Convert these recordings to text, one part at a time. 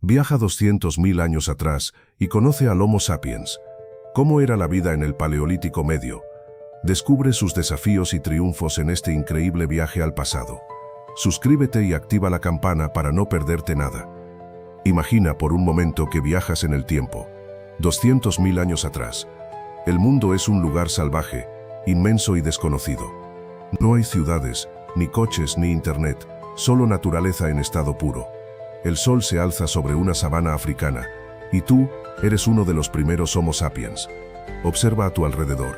Viaja 200.000 años atrás y conoce al Homo sapiens. ¿Cómo era la vida en el Paleolítico Medio? Descubre sus desafíos y triunfos en este increíble viaje al pasado. Suscríbete y activa la campana para no perderte nada. Imagina por un momento que viajas en el tiempo. 200.000 años atrás. El mundo es un lugar salvaje, inmenso y desconocido. No hay ciudades, ni coches, ni internet, solo naturaleza en estado puro. El sol se alza sobre una sabana africana, y tú eres uno de los primeros Homo sapiens. Observa a tu alrededor.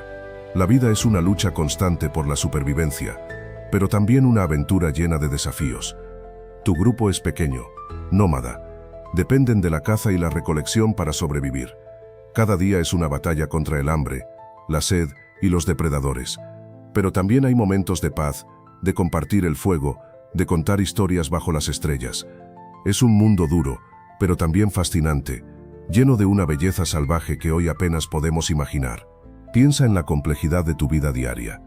La vida es una lucha constante por la supervivencia, pero también una aventura llena de desafíos. Tu grupo es pequeño, nómada. Dependen de la caza y la recolección para sobrevivir. Cada día es una batalla contra el hambre, la sed y los depredadores. Pero también hay momentos de paz, de compartir el fuego, de contar historias bajo las estrellas. Es un mundo duro, pero también fascinante, lleno de una belleza salvaje que hoy apenas podemos imaginar. Piensa en la complejidad de tu vida diaria.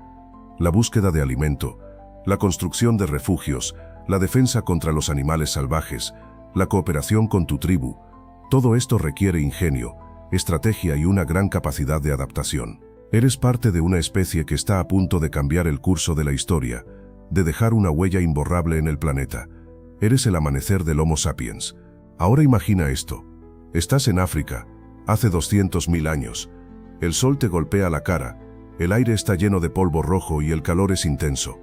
La búsqueda de alimento, la construcción de refugios, la defensa contra los animales salvajes, la cooperación con tu tribu. Todo esto requiere ingenio, estrategia y una gran capacidad de adaptación. Eres parte de una especie que está a punto de cambiar el curso de la historia, de dejar una huella imborrable en el planeta. Eres el amanecer del Homo sapiens. Ahora imagina esto. Estás en África, hace 200.000 años. El sol te golpea la cara, el aire está lleno de polvo rojo y el calor es intenso.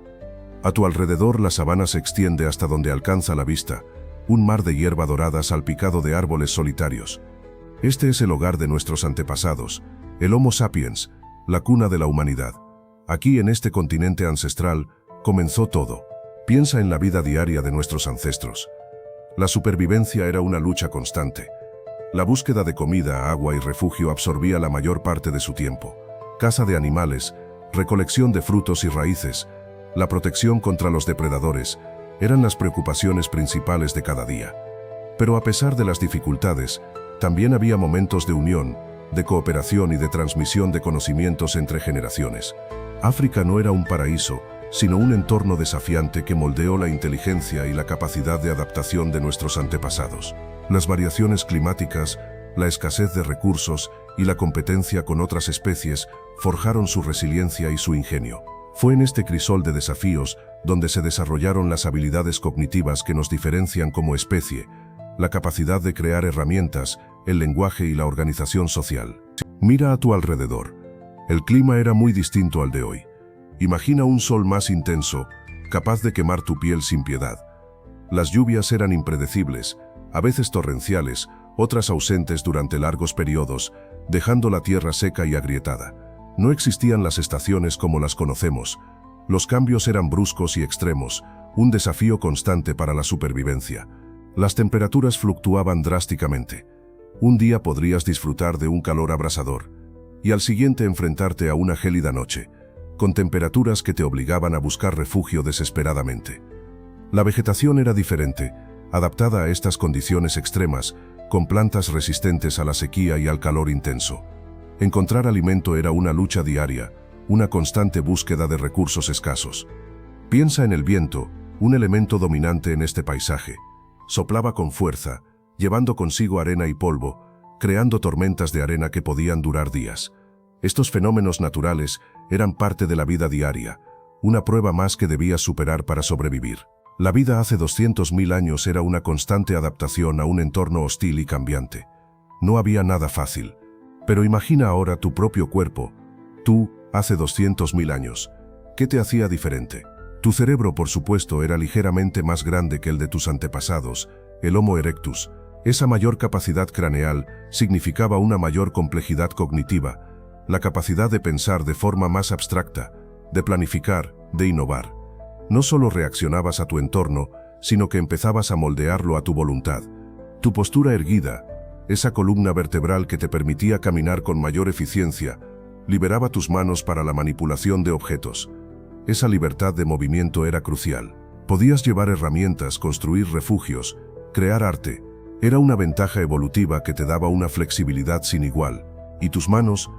A tu alrededor la sabana se extiende hasta donde alcanza la vista, un mar de hierba dorada salpicado de árboles solitarios. Este es el hogar de nuestros antepasados, el Homo sapiens, la cuna de la humanidad. Aquí en este continente ancestral comenzó todo. Piensa en la vida diaria de nuestros ancestros. La supervivencia era una lucha constante. La búsqueda de comida, agua y refugio absorbía la mayor parte de su tiempo. Caza de animales, recolección de frutos y raíces, la protección contra los depredadores, eran las preocupaciones principales de cada día. Pero a pesar de las dificultades, también había momentos de unión, de cooperación y de transmisión de conocimientos entre generaciones. África no era un paraíso, sino un entorno desafiante que moldeó la inteligencia y la capacidad de adaptación de nuestros antepasados. Las variaciones climáticas, la escasez de recursos y la competencia con otras especies forjaron su resiliencia y su ingenio. Fue en este crisol de desafíos donde se desarrollaron las habilidades cognitivas que nos diferencian como especie, la capacidad de crear herramientas, el lenguaje y la organización social. Mira a tu alrededor. El clima era muy distinto al de hoy. Imagina un sol más intenso, capaz de quemar tu piel sin piedad. Las lluvias eran impredecibles, a veces torrenciales, otras ausentes durante largos periodos, dejando la tierra seca y agrietada. No existían las estaciones como las conocemos. Los cambios eran bruscos y extremos, un desafío constante para la supervivencia. Las temperaturas fluctuaban drásticamente. Un día podrías disfrutar de un calor abrasador, y al siguiente enfrentarte a una gélida noche, con temperaturas que te obligaban a buscar refugio desesperadamente. La vegetación era diferente, adaptada a estas condiciones extremas, con plantas resistentes a la sequía y al calor intenso. Encontrar alimento era una lucha diaria, una constante búsqueda de recursos escasos. Piensa en el viento, un elemento dominante en este paisaje. Soplaba con fuerza, llevando consigo arena y polvo, creando tormentas de arena que podían durar días. Estos fenómenos naturales eran parte de la vida diaria, una prueba más que debías superar para sobrevivir. La vida hace 200.000 años era una constante adaptación a un entorno hostil y cambiante. No había nada fácil. Pero imagina ahora tu propio cuerpo. Tú, hace 200.000 años. ¿Qué te hacía diferente? Tu cerebro, por supuesto, era ligeramente más grande que el de tus antepasados, el Homo erectus. Esa mayor capacidad craneal significaba una mayor complejidad cognitiva, la capacidad de pensar de forma más abstracta, de planificar, de innovar. No solo reaccionabas a tu entorno, sino que empezabas a moldearlo a tu voluntad. Tu postura erguida, esa columna vertebral que te permitía caminar con mayor eficiencia, liberaba tus manos para la manipulación de objetos. Esa libertad de movimiento era crucial. Podías llevar herramientas, construir refugios, crear arte. Era una ventaja evolutiva que te daba una flexibilidad sin igual. Y tus manos,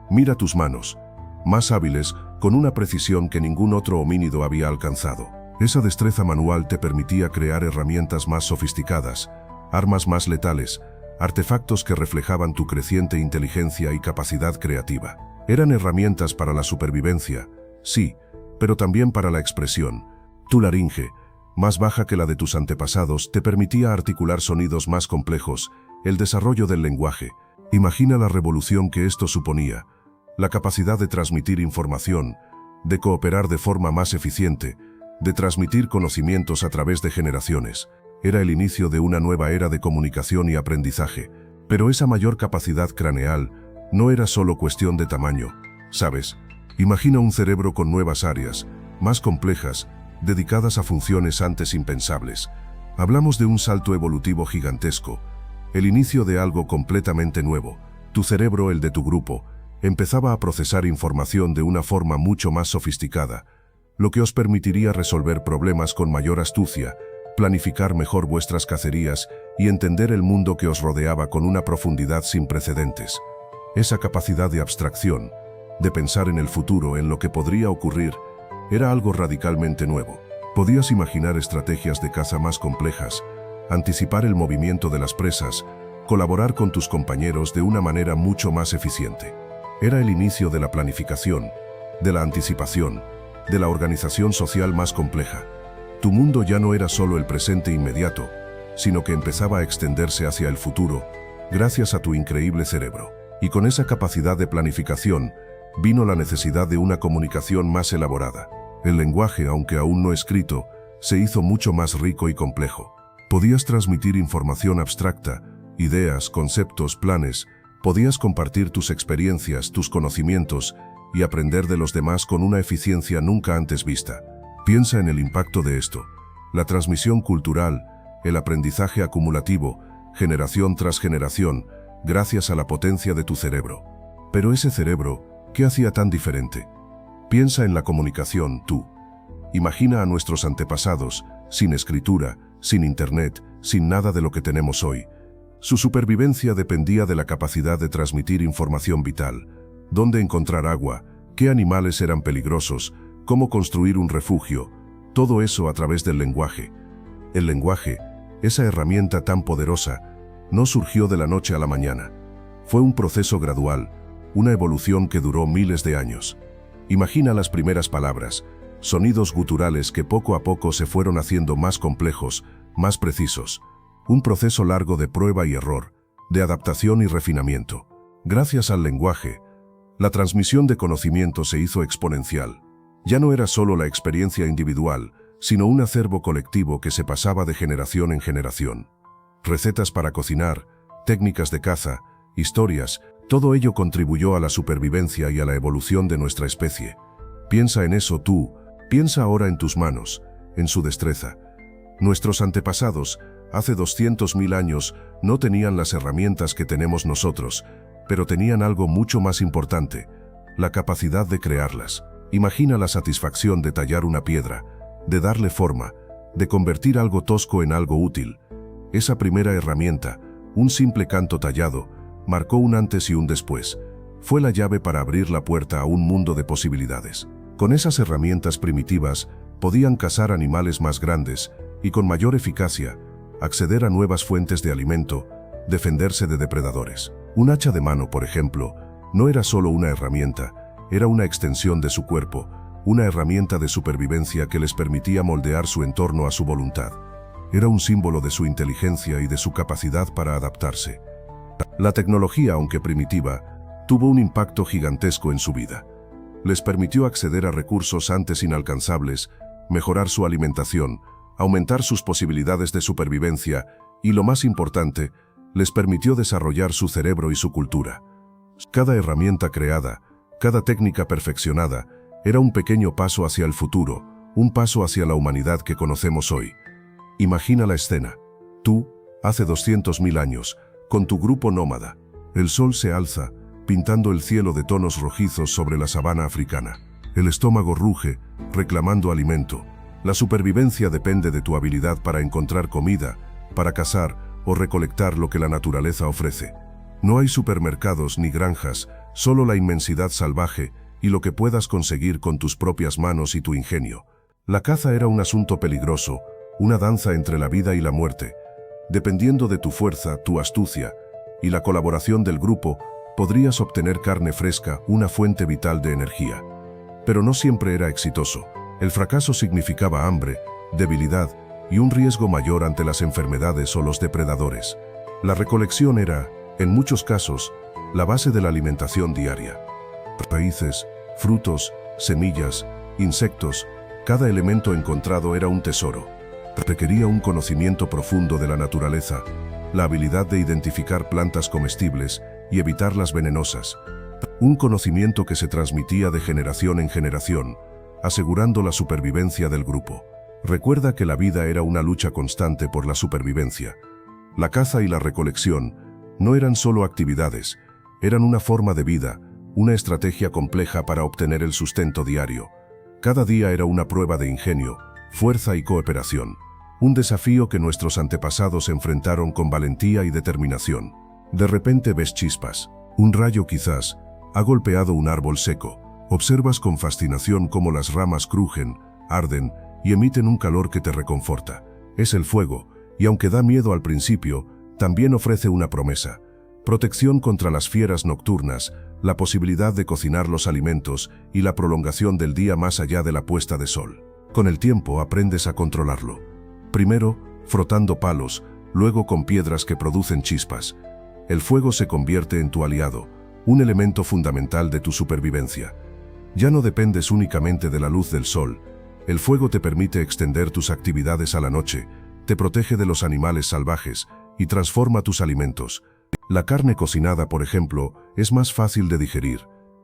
mira tus manos, más hábiles, con una precisión que ningún otro homínido había alcanzado. Esa destreza manual te permitía crear herramientas más sofisticadas, armas más letales, artefactos que reflejaban tu creciente inteligencia y capacidad creativa. Eran herramientas para la supervivencia, sí, pero también para la expresión. Tu laringe, más baja que la de tus antepasados, te permitía articular sonidos más complejos, el desarrollo del lenguaje. Imagina la revolución que esto suponía, la capacidad de transmitir información, de cooperar de forma más eficiente, de transmitir conocimientos a través de generaciones. Era el inicio de una nueva era de comunicación y aprendizaje, pero esa mayor capacidad craneal no era solo cuestión de tamaño, ¿sabes? Imagina un cerebro con nuevas áreas, más complejas, dedicadas a funciones antes impensables. Hablamos de un salto evolutivo gigantesco, el inicio de algo completamente nuevo. Tu cerebro, el de tu grupo, empezaba a procesar información de una forma mucho más sofisticada, lo que os permitiría resolver problemas con mayor astucia, planificar mejor vuestras cacerías y entender el mundo que os rodeaba con una profundidad sin precedentes. Esa capacidad de abstracción, de pensar en el futuro, en lo que podría ocurrir, era algo radicalmente nuevo. Podías imaginar estrategias de caza más complejas, anticipar el movimiento de las presas, colaborar con tus compañeros de una manera mucho más eficiente. Era el inicio de la planificación, de la anticipación, de la organización social más compleja. Tu mundo ya no era solo el presente inmediato, sino que empezaba a extenderse hacia el futuro, gracias a tu increíble cerebro. Y con esa capacidad de planificación, vino la necesidad de una comunicación más elaborada. El lenguaje, aunque aún no escrito, se hizo mucho más rico y complejo. Podías transmitir información abstracta, ideas, conceptos, planes. Podías compartir tus experiencias, tus conocimientos y aprender de los demás con una eficiencia nunca antes vista. Piensa en el impacto de esto. La transmisión cultural, el aprendizaje acumulativo, generación tras generación, gracias a la potencia de tu cerebro. Pero ese cerebro, ¿qué hacía tan diferente? Piensa en la comunicación, tú. Imagina a nuestros antepasados, sin escritura, sin internet, sin nada de lo que tenemos hoy. Su supervivencia dependía de la capacidad de transmitir información vital. Dónde encontrar agua, qué animales eran peligrosos, cómo construir un refugio, todo eso a través del lenguaje. El lenguaje, esa herramienta tan poderosa, no surgió de la noche a la mañana. Fue un proceso gradual, una evolución que duró miles de años. Imagina las primeras palabras, sonidos guturales que poco a poco se fueron haciendo más complejos, más precisos. Un proceso largo de prueba y error, de adaptación y refinamiento. Gracias al lenguaje, la transmisión de conocimiento se hizo exponencial. Ya no era solo la experiencia individual, sino un acervo colectivo que se pasaba de generación en generación. Recetas para cocinar, técnicas de caza, historias, todo ello contribuyó a la supervivencia y a la evolución de nuestra especie. Piensa en eso tú, piensa ahora en tus manos, en su destreza. Nuestros antepasados, hace 200.000 años, no tenían las herramientas que tenemos nosotros, pero tenían algo mucho más importante, la capacidad de crearlas. Imagina la satisfacción de tallar una piedra, de darle forma, de convertir algo tosco en algo útil. Esa primera herramienta, un simple canto tallado, marcó un antes y un después. Fue la llave para abrir la puerta a un mundo de posibilidades. Con esas herramientas primitivas, podían cazar animales más grandes y con mayor eficacia, acceder a nuevas fuentes de alimento, defenderse de depredadores. Un hacha de mano, por ejemplo, no era solo una herramienta, era una extensión de su cuerpo, una herramienta de supervivencia que les permitía moldear su entorno a su voluntad. Era un símbolo de su inteligencia y de su capacidad para adaptarse. La tecnología, aunque primitiva, tuvo un impacto gigantesco en su vida. Les permitió acceder a recursos antes inalcanzables, mejorar su alimentación, aumentar sus posibilidades de supervivencia y, lo más importante, les permitió desarrollar su cerebro y su cultura. Cada herramienta creada, cada técnica perfeccionada, era un pequeño paso hacia el futuro, un paso hacia la humanidad que conocemos hoy. Imagina la escena. Tú, hace 200.000 años, con tu grupo nómada. El sol se alza, pintando el cielo de tonos rojizos sobre la sabana africana. El estómago ruge, reclamando alimento. La supervivencia depende de tu habilidad para encontrar comida, para cazar o recolectar lo que la naturaleza ofrece. No hay supermercados ni granjas, solo la inmensidad salvaje y lo que puedas conseguir con tus propias manos y tu ingenio. La caza era un asunto peligroso, una danza entre la vida y la muerte. Dependiendo de tu fuerza, tu astucia y la colaboración del grupo, podrías obtener carne fresca, una fuente vital de energía. Pero no siempre era exitoso. El fracaso significaba hambre, debilidad y un riesgo mayor ante las enfermedades o los depredadores. La recolección era, en muchos casos, la base de la alimentación diaria. Raíces, frutos, semillas, insectos, cada elemento encontrado era un tesoro. Requería un conocimiento profundo de la naturaleza, la habilidad de identificar plantas comestibles y evitar las venenosas. Un conocimiento que se transmitía de generación en generación, asegurando la supervivencia del grupo. Recuerda que la vida era una lucha constante por la supervivencia. La caza y la recolección no eran solo actividades, eran una forma de vida, una estrategia compleja para obtener el sustento diario. Cada día era una prueba de ingenio, fuerza y cooperación. Un desafío que nuestros antepasados enfrentaron con valentía y determinación. De repente ves chispas. Un rayo quizás ha golpeado un árbol seco. Observas con fascinación cómo las ramas crujen, arden y emiten un calor que te reconforta. Es el fuego, y aunque da miedo al principio, también ofrece una promesa. Protección contra las fieras nocturnas, la posibilidad de cocinar los alimentos y la prolongación del día más allá de la puesta de sol. Con el tiempo aprendes a controlarlo. Primero, frotando palos, luego con piedras que producen chispas. El fuego se convierte en tu aliado, un elemento fundamental de tu supervivencia. Ya no dependes únicamente de la luz del sol. El fuego te permite extender tus actividades a la noche, te protege de los animales salvajes y transforma tus alimentos. La carne cocinada, por ejemplo, es más fácil de digerir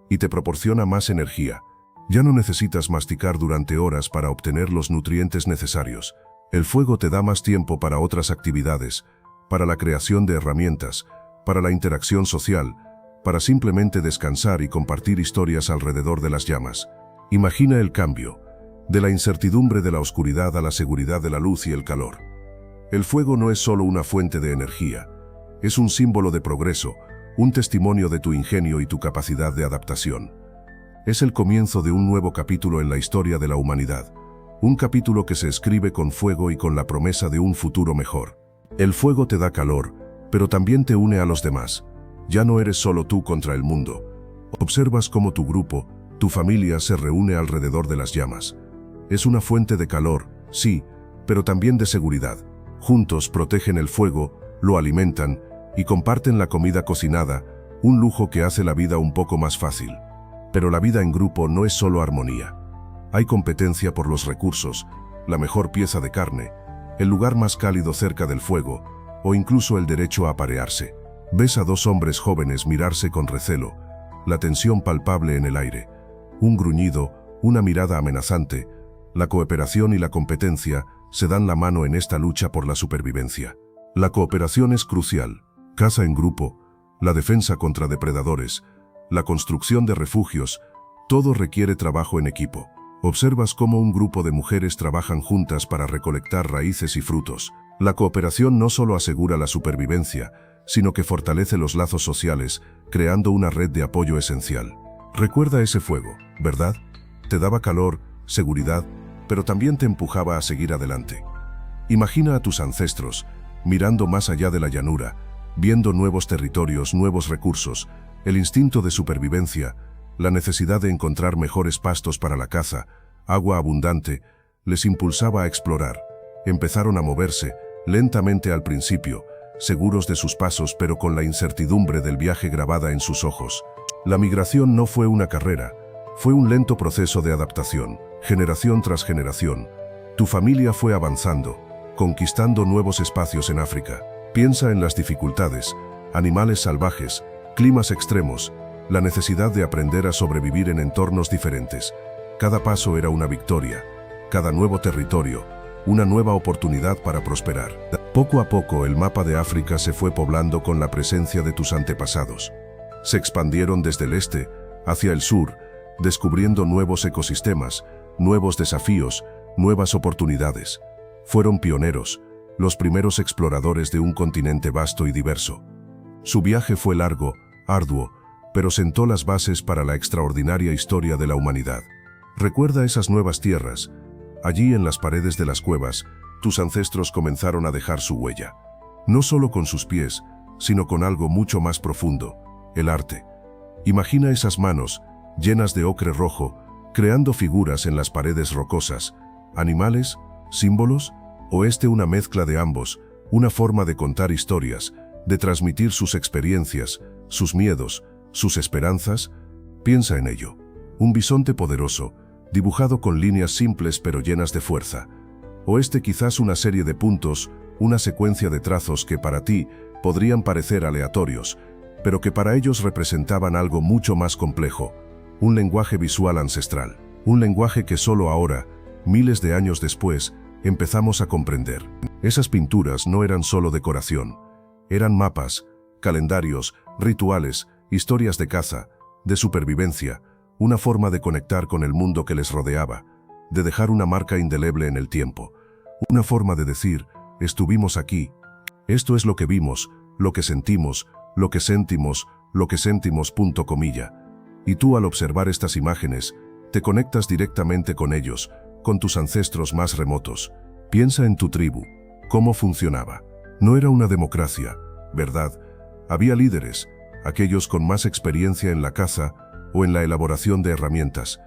y te proporciona más energía. Ya no necesitas masticar durante horas para obtener los nutrientes necesarios. El fuego te da más tiempo para otras actividades, para la creación de herramientas, para la interacción social, para simplemente descansar y compartir historias alrededor de las llamas. Imagina el cambio, de la incertidumbre de la oscuridad a la seguridad de la luz y el calor. El fuego no es solo una fuente de energía, es un símbolo de progreso, un testimonio de tu ingenio y tu capacidad de adaptación. Es el comienzo de un nuevo capítulo en la historia de la humanidad, un capítulo que se escribe con fuego y con la promesa de un futuro mejor. El fuego te da calor, pero también te une a los demás. Ya no eres solo tú contra el mundo. Observas cómo tu grupo, tu familia se reúne alrededor de las llamas. Es una fuente de calor, sí, pero también de seguridad. Juntos protegen el fuego, lo alimentan y comparten la comida cocinada, un lujo que hace la vida un poco más fácil. Pero la vida en grupo no es solo armonía. Hay competencia por los recursos, la mejor pieza de carne, el lugar más cálido cerca del fuego, o incluso el derecho a aparearse. Ves a dos hombres jóvenes mirarse con recelo, la tensión palpable en el aire, un gruñido, una mirada amenazante. La cooperación y la competencia se dan la mano en esta lucha por la supervivencia. La cooperación es crucial. Caza en grupo, la defensa contra depredadores, la construcción de refugios, todo requiere trabajo en equipo. Observas cómo un grupo de mujeres trabajan juntas para recolectar raíces y frutos. La cooperación no solo asegura la supervivencia, sino que fortalece los lazos sociales, creando una red de apoyo esencial. Recuerda ese fuego, ¿verdad? Te daba calor, seguridad, pero también te empujaba a seguir adelante. Imagina a tus ancestros, mirando más allá de la llanura, viendo nuevos territorios, nuevos recursos, el instinto de supervivencia, la necesidad de encontrar mejores pastos para la caza, agua abundante, les impulsaba a explorar. Empezaron a moverse, lentamente al principio, seguros de sus pasos pero con la incertidumbre del viaje grabada en sus ojos. La migración no fue una carrera, fue un lento proceso de adaptación, generación tras generación. Tu familia fue avanzando, conquistando nuevos espacios en África. Piensa en las dificultades, animales salvajes, climas extremos, la necesidad de aprender a sobrevivir en entornos diferentes. Cada paso era una victoria, cada nuevo territorio, una nueva oportunidad para prosperar. Poco a poco el mapa de África se fue poblando con la presencia de tus antepasados. Se expandieron desde el este hacia el sur, descubriendo nuevos ecosistemas, nuevos desafíos, nuevas oportunidades. Fueron pioneros, los primeros exploradores de un continente vasto y diverso. Su viaje fue largo, arduo, pero sentó las bases para la extraordinaria historia de la humanidad. Recuerda esas nuevas tierras. Allí en las paredes de las cuevas, tus ancestros comenzaron a dejar su huella. no solo con sus pies, sino con algo mucho más profundo, el arte. Imagina esas manos, llenas de ocre rojo, creando figuras en las paredes rocosas, animales, símbolos, o una mezcla de ambos, una forma de contar historias, de transmitir sus experiencias, sus miedos, sus esperanzas. Piensa en ello. Un bisonte poderoso, dibujado con líneas simples pero llenas de fuerza. O quizás una serie de puntos, una secuencia de trazos que para ti podrían parecer aleatorios, pero que para ellos representaban algo mucho más complejo, un lenguaje visual ancestral, un lenguaje que solo ahora, miles de años después, empezamos a comprender. Esas pinturas no eran solo decoración, eran mapas, calendarios, rituales, historias de caza, de supervivencia, una forma de conectar con el mundo que les rodeaba, de dejar una marca indeleble en el tiempo, una forma de decir, estuvimos aquí, esto es lo que vimos, lo que sentimos, lo que sentimos, lo que sentimos. Y tú, al observar estas imágenes, te conectas directamente con ellos, con tus ancestros más remotos. Piensa en tu tribu, cómo funcionaba. No era una democracia, ¿verdad? Había líderes, aquellos con más experiencia en la caza o en la elaboración de herramientas.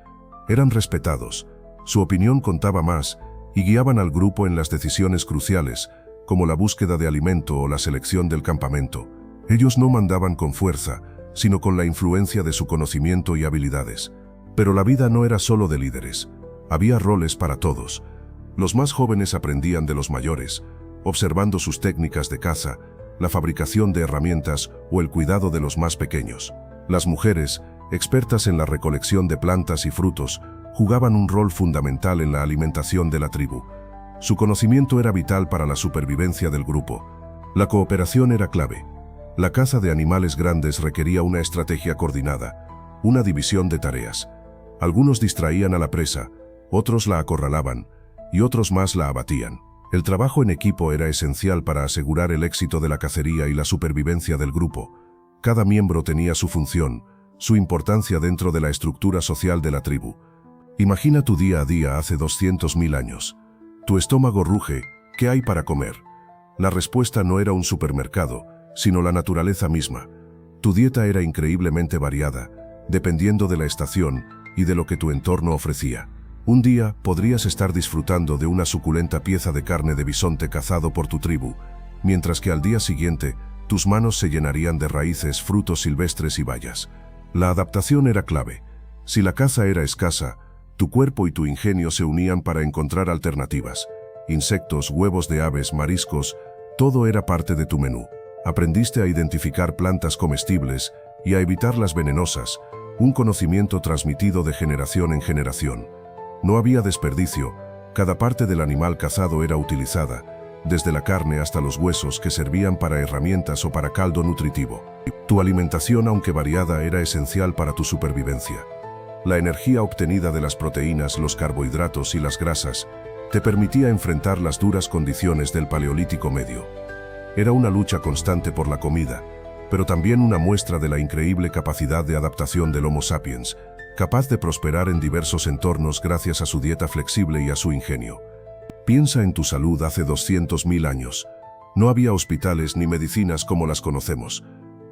Eran respetados, su opinión contaba más y guiaban al grupo en las decisiones cruciales, como la búsqueda de alimento o la selección del campamento. Ellos no mandaban con fuerza, sino con la influencia de su conocimiento y habilidades. Pero la vida no era solo de líderes. Había roles para todos. Los más jóvenes aprendían de los mayores, observando sus técnicas de caza, la fabricación de herramientas o el cuidado de los más pequeños. Las mujeres, expertas en la recolección de plantas y frutos, jugaban un rol fundamental en la alimentación de la tribu. Su conocimiento era vital para la supervivencia del grupo. La cooperación era clave. La caza de animales grandes requería una estrategia coordinada, una división de tareas. Algunos distraían a la presa, otros la acorralaban, y otros más la abatían. El trabajo en equipo era esencial para asegurar el éxito de la cacería y la supervivencia del grupo. Cada miembro tenía su función, su importancia dentro de la estructura social de la tribu. Imagina tu día a día hace 200.000 años. Tu estómago ruge, ¿qué hay para comer? La respuesta no era un supermercado, sino la naturaleza misma. Tu dieta era increíblemente variada, dependiendo de la estación y de lo que tu entorno ofrecía. Un día podrías estar disfrutando de una suculenta pieza de carne de bisonte cazado por tu tribu, mientras que al día siguiente tus manos se llenarían de raíces, frutos silvestres y bayas. La adaptación era clave. Si la caza era escasa, tu cuerpo y tu ingenio se unían para encontrar alternativas. Insectos, huevos de aves, mariscos, todo era parte de tu menú. Aprendiste a identificar plantas comestibles y a evitar las venenosas, un conocimiento transmitido de generación en generación. No había desperdicio, cada parte del animal cazado era utilizada, desde la carne hasta los huesos que servían para herramientas o para caldo nutritivo. Tu alimentación, aunque variada, era esencial para tu supervivencia. La energía obtenida de las proteínas, los carbohidratos y las grasas te permitía enfrentar las duras condiciones del Paleolítico Medio. Era una lucha constante por la comida, pero también una muestra de la increíble capacidad de adaptación del Homo sapiens, capaz de prosperar en diversos entornos gracias a su dieta flexible y a su ingenio. Piensa en tu salud hace 200.000 años. No había hospitales ni medicinas como las conocemos.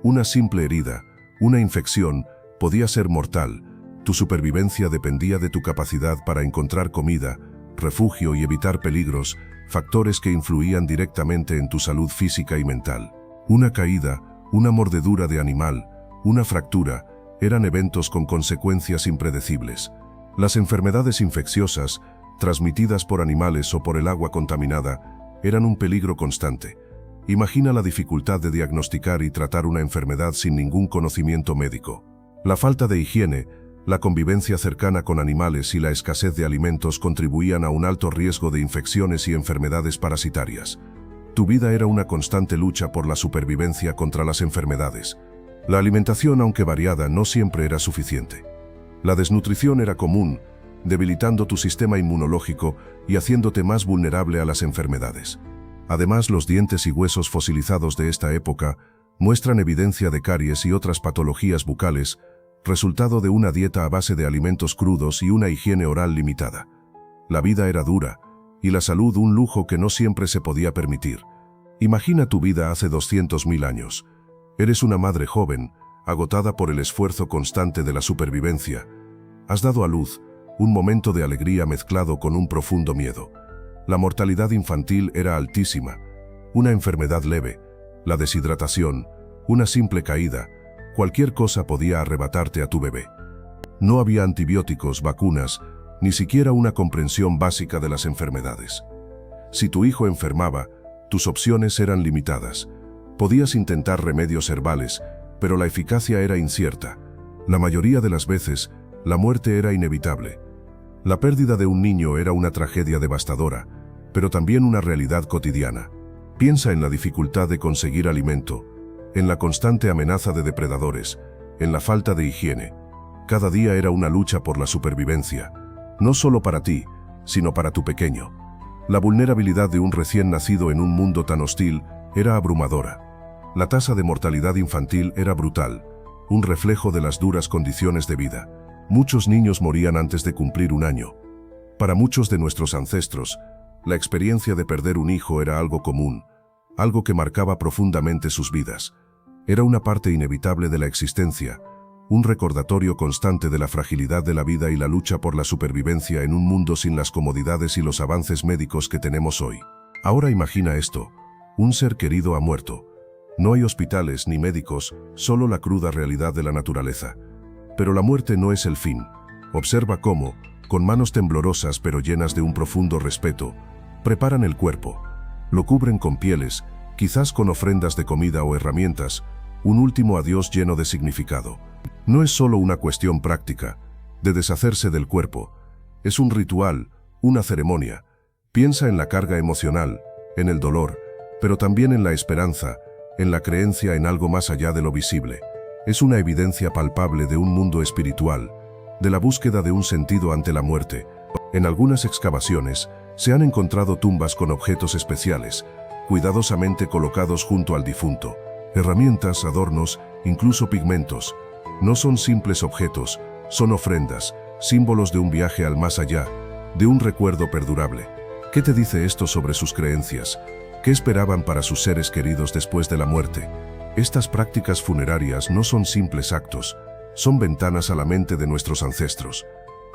Una simple herida, una infección, podía ser mortal. Tu supervivencia dependía de tu capacidad para encontrar comida, refugio y evitar peligros, factores que influían directamente en tu salud física y mental. Una caída, una mordedura de animal, una fractura, eran eventos con consecuencias impredecibles. Las enfermedades infecciosas, transmitidas por animales o por el agua contaminada, eran un peligro constante. Imagina la dificultad de diagnosticar y tratar una enfermedad sin ningún conocimiento médico. La falta de higiene, la convivencia cercana con animales y la escasez de alimentos contribuían a un alto riesgo de infecciones y enfermedades parasitarias. Tu vida era una constante lucha por la supervivencia contra las enfermedades. La alimentación, aunque variada, no siempre era suficiente. La desnutrición era común, debilitando tu sistema inmunológico y haciéndote más vulnerable a las enfermedades. Además, los dientes y huesos fosilizados de esta época muestran evidencia de caries y otras patologías bucales, resultado de una dieta a base de alimentos crudos y una higiene oral limitada. La vida era dura, y la salud un lujo que no siempre se podía permitir. Imagina tu vida hace 200.000 años. Eres una madre joven, agotada por el esfuerzo constante de la supervivencia. Has dado a luz, un momento de alegría mezclado con un profundo miedo. La mortalidad infantil era altísima. Una enfermedad leve, la deshidratación, una simple caída, cualquier cosa podía arrebatarte a tu bebé. No había antibióticos, vacunas, ni siquiera una comprensión básica de las enfermedades. Si tu hijo enfermaba, tus opciones eran limitadas. Podías intentar remedios herbales, pero la eficacia era incierta. La mayoría de las veces, la muerte era inevitable. La pérdida de un niño era una tragedia devastadora, pero también una realidad cotidiana. Piensa en la dificultad de conseguir alimento, en la constante amenaza de depredadores, en la falta de higiene. Cada día era una lucha por la supervivencia, no solo para ti, sino para tu pequeño. La vulnerabilidad de un recién nacido en un mundo tan hostil era abrumadora. La tasa de mortalidad infantil era brutal, un reflejo de las duras condiciones de vida. Muchos niños morían antes de cumplir un año. Para muchos de nuestros ancestros, la experiencia de perder un hijo era algo común, algo que marcaba profundamente sus vidas. Era una parte inevitable de la existencia, un recordatorio constante de la fragilidad de la vida y la lucha por la supervivencia en un mundo sin las comodidades y los avances médicos que tenemos hoy. Ahora imagina esto: un ser querido ha muerto. No hay hospitales ni médicos, solo la cruda realidad de la naturaleza. Pero la muerte no es el fin. Observa cómo, con manos temblorosas pero llenas de un profundo respeto, preparan el cuerpo. Lo cubren con pieles, quizás con ofrendas de comida o herramientas, un último adiós lleno de significado. No es solo una cuestión práctica, de deshacerse del cuerpo. Es un ritual, una ceremonia. Piensa en la carga emocional, en el dolor, pero también en la esperanza, en la creencia en algo más allá de lo visible. Es una evidencia palpable de un mundo espiritual, de la búsqueda de un sentido ante la muerte. En algunas excavaciones, se han encontrado tumbas con objetos especiales, cuidadosamente colocados junto al difunto. Herramientas, adornos, incluso pigmentos. No son simples objetos, son ofrendas, símbolos de un viaje al más allá, de un recuerdo perdurable. ¿Qué te dice esto sobre sus creencias? ¿Qué esperaban para sus seres queridos después de la muerte? Estas prácticas funerarias no son simples actos, son ventanas a la mente de nuestros ancestros.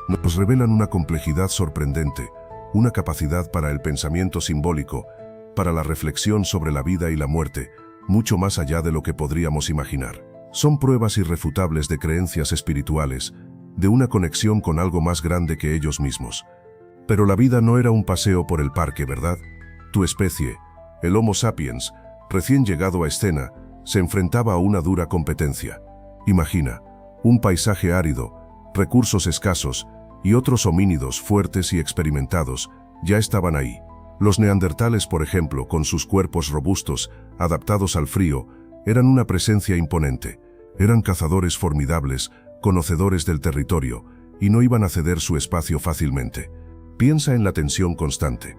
Nos revelan una complejidad sorprendente, una capacidad para el pensamiento simbólico, para la reflexión sobre la vida y la muerte, mucho más allá de lo que podríamos imaginar. Son pruebas irrefutables de creencias espirituales, de una conexión con algo más grande que ellos mismos. Pero la vida no era un paseo por el parque, ¿verdad? Tu especie, el Homo sapiens, recién llegado a escena, se enfrentaba a una dura competencia. Imagina, un paisaje árido, recursos escasos, y otros homínidos fuertes y experimentados ya estaban ahí. Los neandertales, por ejemplo, con sus cuerpos robustos, adaptados al frío, eran una presencia imponente. Eran cazadores formidables, conocedores del territorio, y no iban a ceder su espacio fácilmente. Piensa en la tensión constante.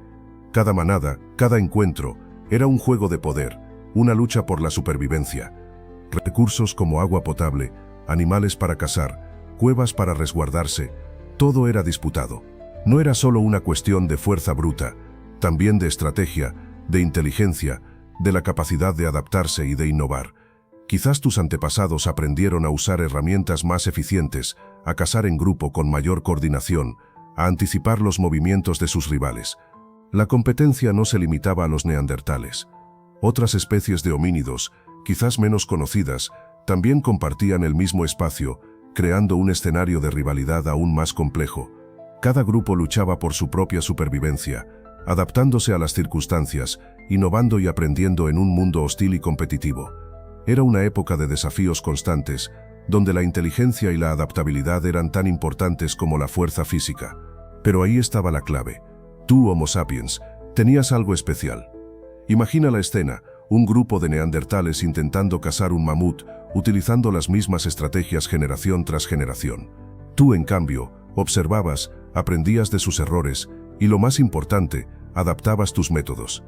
Cada manada, cada encuentro, era un juego de poder, una lucha por la supervivencia. Recursos como agua potable, animales para cazar, cuevas para resguardarse, todo era disputado. No era solo una cuestión de fuerza bruta, también de estrategia, de inteligencia, de la capacidad de adaptarse y de innovar. Quizás tus antepasados aprendieron a usar herramientas más eficientes, a cazar en grupo con mayor coordinación, a anticipar los movimientos de sus rivales. La competencia no se limitaba a los neandertales. Otras especies de homínidos, quizás menos conocidas, también compartían el mismo espacio, creando un escenario de rivalidad aún más complejo. Cada grupo luchaba por su propia supervivencia, adaptándose a las circunstancias, innovando y aprendiendo en un mundo hostil y competitivo. Era una época de desafíos constantes, donde la inteligencia y la adaptabilidad eran tan importantes como la fuerza física. Pero ahí estaba la clave. Tú, Homo sapiens, tenías algo especial. Imagina la escena, un grupo de neandertales intentando cazar un mamut, utilizando las mismas estrategias generación tras generación. Tú, en cambio, observabas, aprendías de sus errores, y lo más importante, adaptabas tus métodos.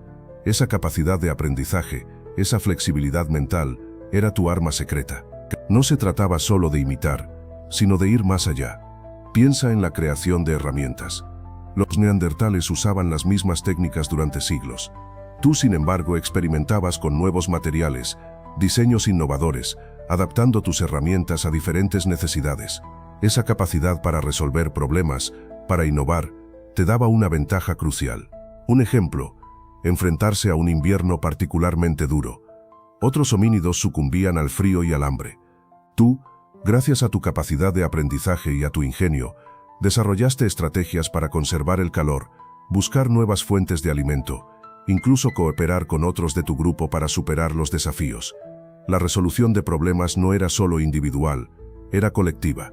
Esa capacidad de aprendizaje, esa flexibilidad mental, era tu arma secreta. No se trataba solo de imitar, sino de ir más allá. Piensa en la creación de herramientas. Los neandertales usaban las mismas técnicas durante siglos. Tú, sin embargo, experimentabas con nuevos materiales, diseños innovadores, adaptando tus herramientas a diferentes necesidades. Esa capacidad para resolver problemas, para innovar, te daba una ventaja crucial. Un ejemplo: enfrentarse a un invierno particularmente duro. Otros homínidos sucumbían al frío y al hambre. Tú, gracias a tu capacidad de aprendizaje y a tu ingenio, desarrollaste estrategias para conservar el calor, buscar nuevas fuentes de alimento, incluso cooperar con otros de tu grupo para superar los desafíos. La resolución de problemas no era solo individual, era colectiva.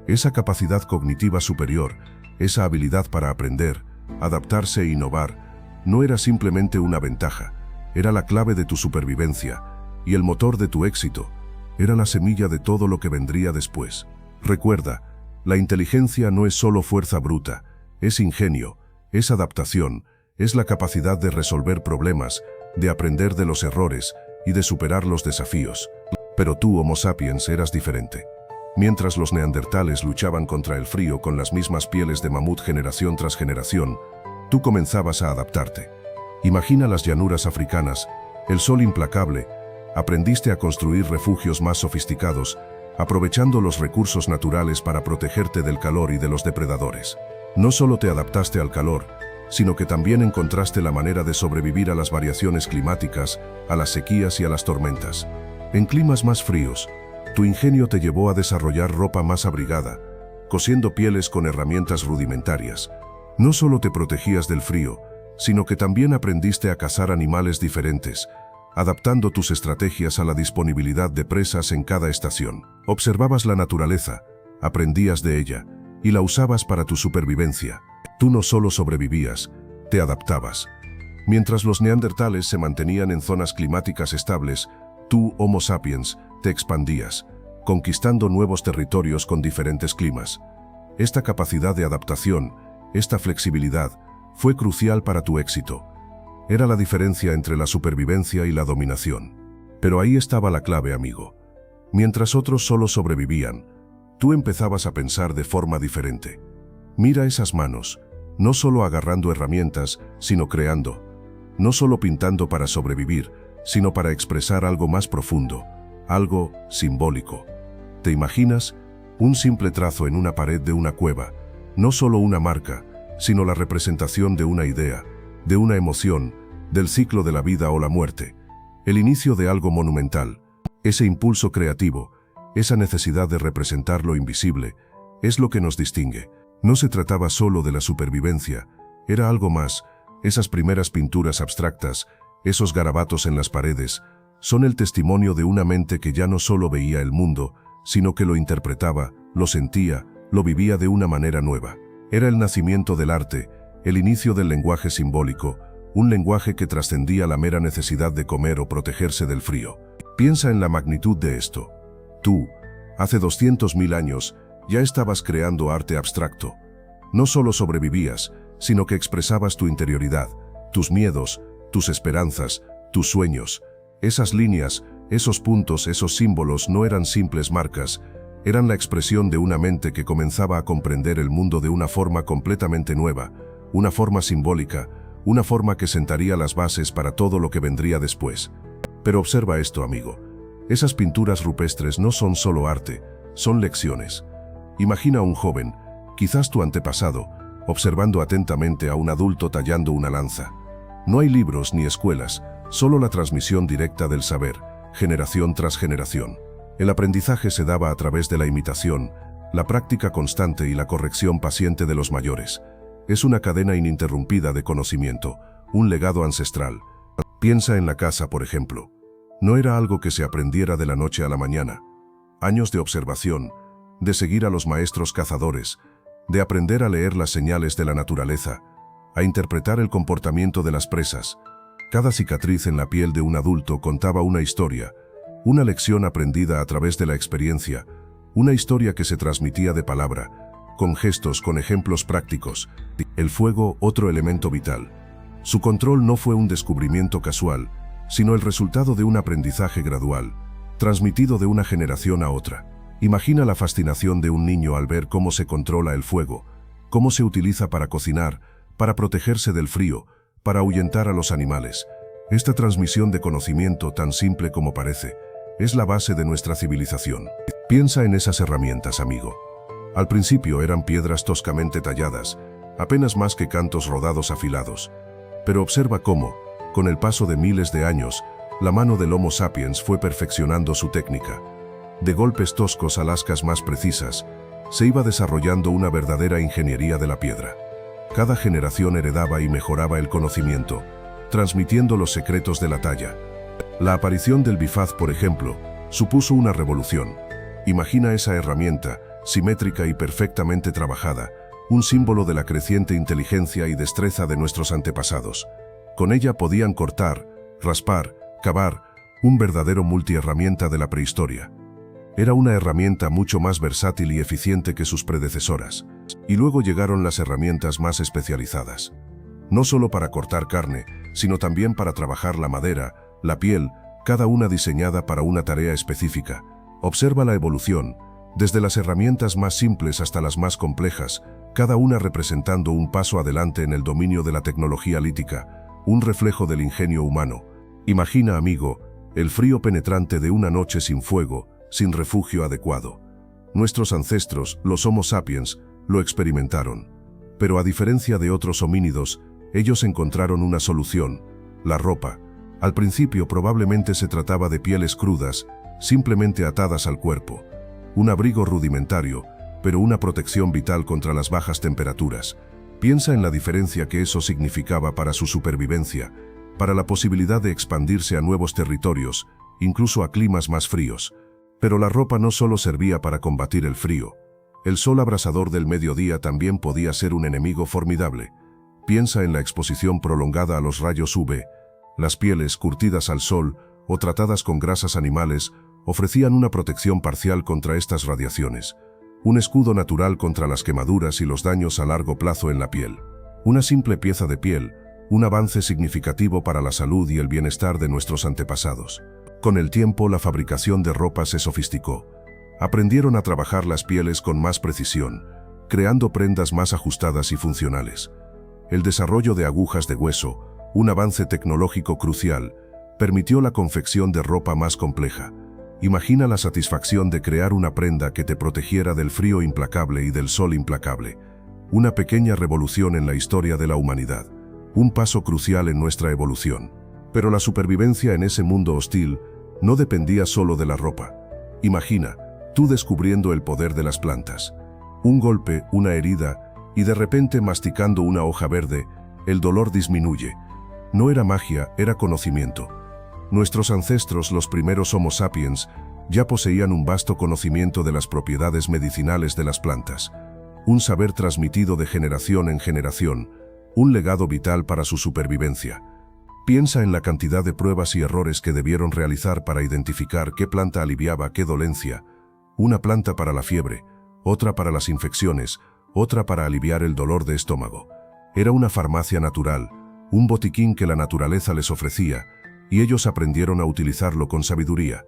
Esa capacidad cognitiva superior, esa habilidad para aprender, adaptarse e innovar, no era simplemente una ventaja, era la clave de tu supervivencia y el motor de tu éxito, era la semilla de todo lo que vendría después. Recuerda, la inteligencia no es solo fuerza bruta, es ingenio, es adaptación, es la capacidad de resolver problemas, de aprender de los errores y de superar los desafíos. Pero tú, Homo sapiens, eras diferente. Mientras los neandertales luchaban contra el frío con las mismas pieles de mamut generación tras generación, tú comenzabas a adaptarte. Imagina las llanuras africanas, el sol implacable. Aprendiste a construir refugios más sofisticados, aprovechando los recursos naturales para protegerte del calor y de los depredadores. No solo te adaptaste al calor, sino que también encontraste la manera de sobrevivir a las variaciones climáticas, a las sequías y a las tormentas. En climas más fríos, tu ingenio te llevó a desarrollar ropa más abrigada, cosiendo pieles con herramientas rudimentarias. No solo te protegías del frío, sino que también aprendiste a cazar animales diferentes, adaptando tus estrategias a la disponibilidad de presas en cada estación. Observabas la naturaleza, aprendías de ella, y la usabas para tu supervivencia. Tú no solo sobrevivías, te adaptabas. Mientras los neandertales se mantenían en zonas climáticas estables, tú, Homo sapiens, te expandías, conquistando nuevos territorios con diferentes climas. Esta capacidad de adaptación, esta flexibilidad, fue crucial para tu éxito. Era la diferencia entre la supervivencia y la dominación. Pero ahí estaba la clave, amigo. Mientras otros solo sobrevivían, tú empezabas a pensar de forma diferente. Mira esas manos, no solo agarrando herramientas, sino creando. No solo pintando para sobrevivir, sino para expresar algo más profundo, algo simbólico. ¿Te imaginas? Un simple trazo en una pared de una cueva, no solo una marca, sino la representación de una idea, de una emoción, del ciclo de la vida o la muerte, el inicio de algo monumental. Ese impulso creativo, esa necesidad de representar lo invisible, es lo que nos distingue. No se trataba solo de la supervivencia, era algo más. Esas primeras pinturas abstractas, esos garabatos en las paredes, son el testimonio de una mente que ya no solo veía el mundo, sino que lo interpretaba, lo sentía, lo vivía de una manera nueva. Era el nacimiento del arte, el inicio del lenguaje simbólico, un lenguaje que trascendía la mera necesidad de comer o protegerse del frío. Piensa en la magnitud de esto. Tú, hace 200.000 años, ya estabas creando arte abstracto. No solo sobrevivías, sino que expresabas tu interioridad, tus miedos, tus esperanzas, tus sueños. Esas líneas, esos puntos, esos símbolos no eran simples marcas, eran la expresión de una mente que comenzaba a comprender el mundo de una forma completamente nueva, una forma simbólica, una forma que sentaría las bases para todo lo que vendría después. Pero observa esto, amigo. Esas pinturas rupestres no son solo arte, son lecciones. Imagina a un joven, quizás tu antepasado, observando atentamente a un adulto tallando una lanza. No hay libros ni escuelas, solo la transmisión directa del saber, generación tras generación. El aprendizaje se daba a través de la imitación, la práctica constante y la corrección paciente de los mayores. Es una cadena ininterrumpida de conocimiento, un legado ancestral. Piensa en la caza, por ejemplo. No era algo que se aprendiera de la noche a la mañana. Años de observación, de seguir a los maestros cazadores, de aprender a leer las señales de la naturaleza, a interpretar el comportamiento de las presas. Cada cicatriz en la piel de un adulto contaba una historia, una lección aprendida a través de la experiencia, una historia que se transmitía de palabra, con gestos, con ejemplos prácticos. El fuego, otro elemento vital. Su control no fue un descubrimiento casual, sino el resultado de un aprendizaje gradual, transmitido de una generación a otra. Imagina la fascinación de un niño al ver cómo se controla el fuego, cómo se utiliza para cocinar, para protegerse del frío, para ahuyentar a los animales. Esta transmisión de conocimiento, tan simple como parece, es la base de nuestra civilización. Piensa en esas herramientas, amigo. Al principio eran piedras toscamente talladas, apenas más que cantos rodados afilados. Pero observa cómo, con el paso de miles de años, la mano del Homo sapiens fue perfeccionando su técnica. De golpes toscos a lascas más precisas, se iba desarrollando una verdadera ingeniería de la piedra. Cada generación heredaba y mejoraba el conocimiento, transmitiendo los secretos de la talla. La aparición del bifaz, por ejemplo, supuso una revolución. Imagina esa herramienta, simétrica y perfectamente trabajada, un símbolo de la creciente inteligencia y destreza de nuestros antepasados. Con ella podían cortar, raspar, cavar, un verdadero multiherramienta de la prehistoria. Era una herramienta mucho más versátil y eficiente que sus predecesoras. Y luego llegaron las herramientas más especializadas. No solo para cortar carne, sino también para trabajar la madera, la piel, cada una diseñada para una tarea específica. Observa la evolución, desde las herramientas más simples hasta las más complejas, cada una representando un paso adelante en el dominio de la tecnología lítica, un reflejo del ingenio humano. Imagina, amigo, el frío penetrante de una noche sin fuego, sin refugio adecuado. Nuestros ancestros, los Homo sapiens, lo experimentaron. Pero a diferencia de otros homínidos, ellos encontraron una solución: la ropa. Al principio probablemente se trataba de pieles crudas, simplemente atadas al cuerpo. Un abrigo rudimentario, pero una protección vital contra las bajas temperaturas. Piensa en la diferencia que eso significaba para su supervivencia, para la posibilidad de expandirse a nuevos territorios, incluso a climas más fríos. Pero la ropa no solo servía para combatir el frío. El sol abrasador del mediodía también podía ser un enemigo formidable. Piensa en la exposición prolongada a los rayos UV. Las pieles curtidas al sol o tratadas con grasas animales ofrecían una protección parcial contra estas radiaciones, un escudo natural contra las quemaduras y los daños a largo plazo en la piel. Una simple pieza de piel, un avance significativo para la salud y el bienestar de nuestros antepasados. Con el tiempo, la fabricación de ropa se sofisticó. Aprendieron a trabajar las pieles con más precisión, creando prendas más ajustadas y funcionales. El desarrollo de agujas de hueso, un avance tecnológico crucial, permitió la confección de ropa más compleja. Imagina la satisfacción de crear una prenda que te protegiera del frío implacable y del sol implacable. Una pequeña revolución en la historia de la humanidad. Un paso crucial en nuestra evolución. Pero la supervivencia en ese mundo hostil no dependía solo de la ropa. Imagina, tú descubriendo el poder de las plantas. Un golpe, una herida, y de repente masticando una hoja verde, el dolor disminuye. No era magia, era conocimiento. Nuestros ancestros, los primeros Homo sapiens, ya poseían un vasto conocimiento de las propiedades medicinales de las plantas. Un saber transmitido de generación en generación, un legado vital para su supervivencia. Piensa en la cantidad de pruebas y errores que debieron realizar para identificar qué planta aliviaba qué dolencia. Una planta para la fiebre, otra para las infecciones, otra para aliviar el dolor de estómago. Era una farmacia natural, un botiquín que la naturaleza les ofrecía, y ellos aprendieron a utilizarlo con sabiduría.